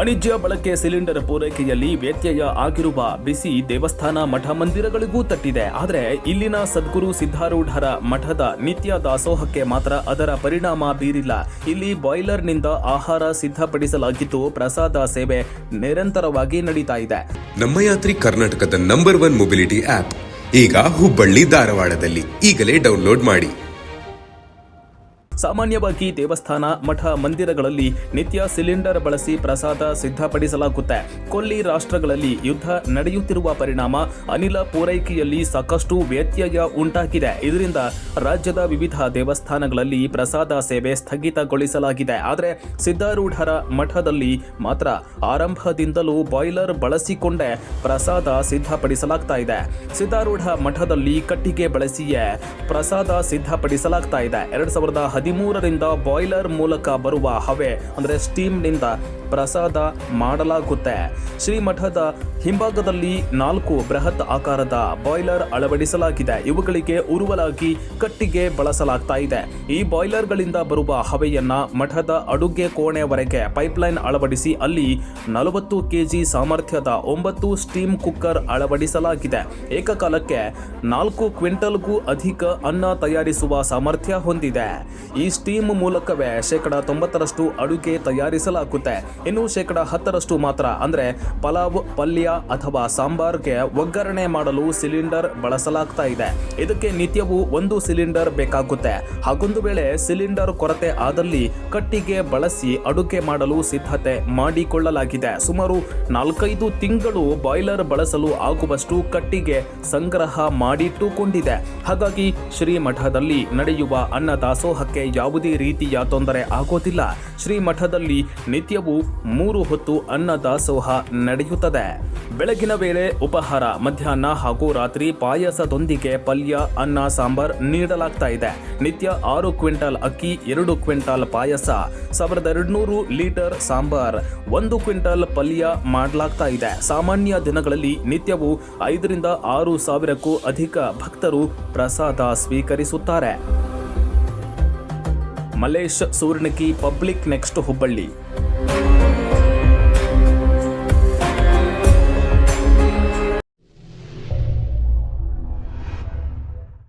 ವಾಣಿಜ್ಯ ಬಳಕೆ ಸಿಲಿಂಡರ್ ಪೂರೈಕೆಯಲ್ಲಿ ವ್ಯತ್ಯಯ ಆಗಿರುವ ಬಿಸಿ ದೇವಸ್ಥಾನ ಮಠ ಮಂದಿರಗಳಿಗೂ ತಟ್ಟಿದೆ. ಆದರೆ ಇಲ್ಲಿನ ಸದ್ಗುರು ಸಿದ್ಧಾರೂಢರ ಮಠದ ನಿತ್ಯ ದಾಸೋಹಕ್ಕೆ ಮಾತ್ರ ಅದರ ಪರಿಣಾಮ ಬೀರಿಲ್ಲ. ಇಲ್ಲಿ ಬಾಯ್ಲರ್ನಿಂದ ಆಹಾರ ಸಿದ್ಧಪಡಿಸಲಾಗಿದ್ದು ಪ್ರಸಾದ ಸೇವೆ ನಿರಂತರವಾಗಿ ನಡೀತಾ ಇದೆ. ನಮ್ಮ ಯಾತ್ರಿ ಕರ್ನಾಟಕದ ನಂಬರ್ 1 ಮೊಬಿಲಿಟಿ ಆಪ್ ಈಗ ಹುಬ್ಬಳ್ಳಿ ಧಾರವಾಡದಲ್ಲಿ ಈಗಲೇ ಡೌನ್ಲೋಡ್ ಮಾಡಿ. ಸಾಮಾನ್ಯವಾಗಿ ದೇವಸ್ಥಾನ ಮಠ ಮಂದಿರಗಳಲ್ಲಿ ನಿತ್ಯ ಸಿಲಿಂಡರ್ ಬಳಸಿ ಪ್ರಸಾದ ಸಿದ್ಧಪಡಿಸಲಾಗುತ್ತೆ. ಕೊಲ್ಲಿ ರಾಷ್ಟ್ರಗಳಲ್ಲಿ ಯುದ್ಧ ನಡೆಯುತ್ತಿರುವ ಪರಿಣಾಮ ಅನಿಲ ಪೂರೈಕೆಯಲ್ಲಿ ಸಾಕಷ್ಟು ವ್ಯತ್ಯಯ ಉಂಟಾಗಿದೆ. ಇದರಿಂದ ರಾಜ್ಯದ ವಿವಿಧ ದೇವಸ್ಥಾನಗಳಲ್ಲಿ ಪ್ರಸಾದ ಸೇವೆ ಸ್ಥಗಿತಗೊಳಿಸಲಾಗಿದೆ. ಆದರೆ ಸಿದ್ಧಾರೂಢರ ಮಠದಲ್ಲಿ ಮಾತ್ರ ಆರಂಭದಿಂದಲೂ ಬಾಯ್ಲರ್ ಬಳಸಿಕೊಂಡೇ ಪ್ರಸಾದ ಸಿದ್ಧಪಡಿಸಲಾಗ್ತಾ ಇದೆ. ಸಿದ್ಧಾರೂಢ ಮಠದಲ್ಲಿ ಕಟ್ಟಿಗೆ ಬಳಸಿಯೇ ಪ್ರಸಾದ ಸಿದ್ಧಪಡಿಸಲಾಗ್ತಾ ಇದೆ. 2013ರಿಂದ ಬಾಯ್ಲರ್ ಮೂಲಕ ಬರುವ ಹವೆ ಅಂದರೆ ಸ್ಟೀಮ್ನಿಂದ ಪ್ರಸಾದ ಮಾಡಲಾಗುತ್ತೆ. ಶ್ರೀಮಠದ ಹಿಂಭಾಗದಲ್ಲಿ 4 ಬೃಹತ್ ಆಕಾರದ ಬಾಯ್ಲರ್ ಅಳವಡಿಸಲಾಗಿದೆ. ಇವುಗಳಿಗೆ ಉರುವಲಾಗಿ ಕಟ್ಟಿಗೆ ಬಳಸಲಾಗ್ತಾ ಇದೆ. ಈ ಬಾಯ್ಲರ್ಗಳಿಂದ ಬರುವ ಹವೆಯನ್ನ ಮಠದ ಅಡುಗೆ ಕೋಣೆವರೆಗೆ ಪೈಪ್ಲೈನ್ ಅಳವಡಿಸಿ ಅಲ್ಲಿ 40 ಕೆಜಿ ಸಾಮರ್ಥ್ಯದ 9 ಸ್ಟೀಮ್ ಕುಕ್ಕರ್ ಅಳವಡಿಸಲಾಗಿದೆ. ಏಕಕಾಲಕ್ಕೆ 4 ಕ್ವಿಂಟಲ್ಗೂ ಅಧಿಕ ಅನ್ನ ತಯಾರಿಸುವ ಸಾಮರ್ಥ್ಯ ಹೊಂದಿದೆ. ಈ ಸ್ಟೀಮ್ ಮೂಲಕವೇ 90% ಅಡುಗೆ ತಯಾರಿಸಲಾಗುತ್ತೆ. ಇನ್ನು 10% ಮಾತ್ರ ಅಂದರೆ ಪಲಾವ್, ಪಲ್ಯ ಅಥವಾ ಸಾಂಬಾರ್ಗೆ ಒಗ್ಗರಣೆ ಮಾಡಲು ಸಿಲಿಂಡರ್ ಬಳಸಲಾಗ್ತಾ ಇದೆ. ಇದಕ್ಕೆ ನಿತ್ಯವೂ 1 ಸಿಲಿಂಡರ್ ಬೇಕಾಗುತ್ತೆ. ಹಾಗೊಂದು ವೇಳೆ ಸಿಲಿಂಡರ್ ಕೊರತೆ ಆದಲ್ಲಿ ಕಟ್ಟಿಗೆ ಬಳಸಿ ಅಡುಗೆ ಮಾಡಲು ಸಿದ್ಧತೆ ಮಾಡಿಕೊಳ್ಳಲಾಗಿದೆ. ಸುಮಾರು 4-5 ತಿಂಗಳು ಬಾಯ್ಲರ್ ಬಳಸಲು ಆಗುವಷ್ಟು ಕಟ್ಟಿಗೆ ಸಂಗ್ರಹ ಮಾಡಿಟ್ಟುಕೊಂಡಿದೆ. ಹಾಗಾಗಿ ಶ್ರೀಮಠದಲ್ಲಿ ನಡೆಯುವ ಅನ್ನದಾಸೋಹಕ್ಕೆ ಯಾವುದೇ ರೀತಿಯ ತೊಂದರೆ ಆಗೋದಿಲ್ಲ. ಶ್ರೀಮಠದಲ್ಲಿ ನಿತ್ಯವೂ 3 ಹೊತ್ತು ಅನ್ನದಾಸೋಹ ನಡೆಯುತ್ತದೆ. ಬೆಳಗಿನ ವೇಳೆ ಉಪಹಾರ, ಮಧ್ಯಾಹ್ನ ಹಾಗೂ ರಾತ್ರಿ ಪಾಯಸದೊಂದಿಗೆ ಪಲ್ಯ, ಅನ್ನ, ಸಾಂಬಾರ್ ನೀಡಲಾಗ್ತಾ ಇದೆ. ನಿತ್ಯ 6 ಕ್ವಿಂಟಲ್ ಅಕ್ಕಿ, 2 ಕ್ವಿಂಟಲ್ ಪಾಯಸ, 1200 ಲೀಟರ್ ಸಾಂಬಾರ್, 1 ಕ್ವಿಂಟಲ್ ಪಲ್ಯ ಮಾಡಲಾಗ್ತಾ ಇದೆ. ಸಾಮಾನ್ಯ ದಿನಗಳಲ್ಲಿ ನಿತ್ಯವೂ 5ರಿಂದ 6 ಸಾವಿರಕ್ಕೂ ಅಧಿಕ ಭಕ್ತರು ಪ್ರಸಾದ ಸ್ವೀಕರಿಸುತ್ತಾರೆ. ಮಲೇಶ್ ಸೂರ್ಣಕಿ, ಪಬ್ಲಿಕ್ ನೆಕ್ಸ್ಟ್, ಹುಬ್ಬಳ್ಳಿ.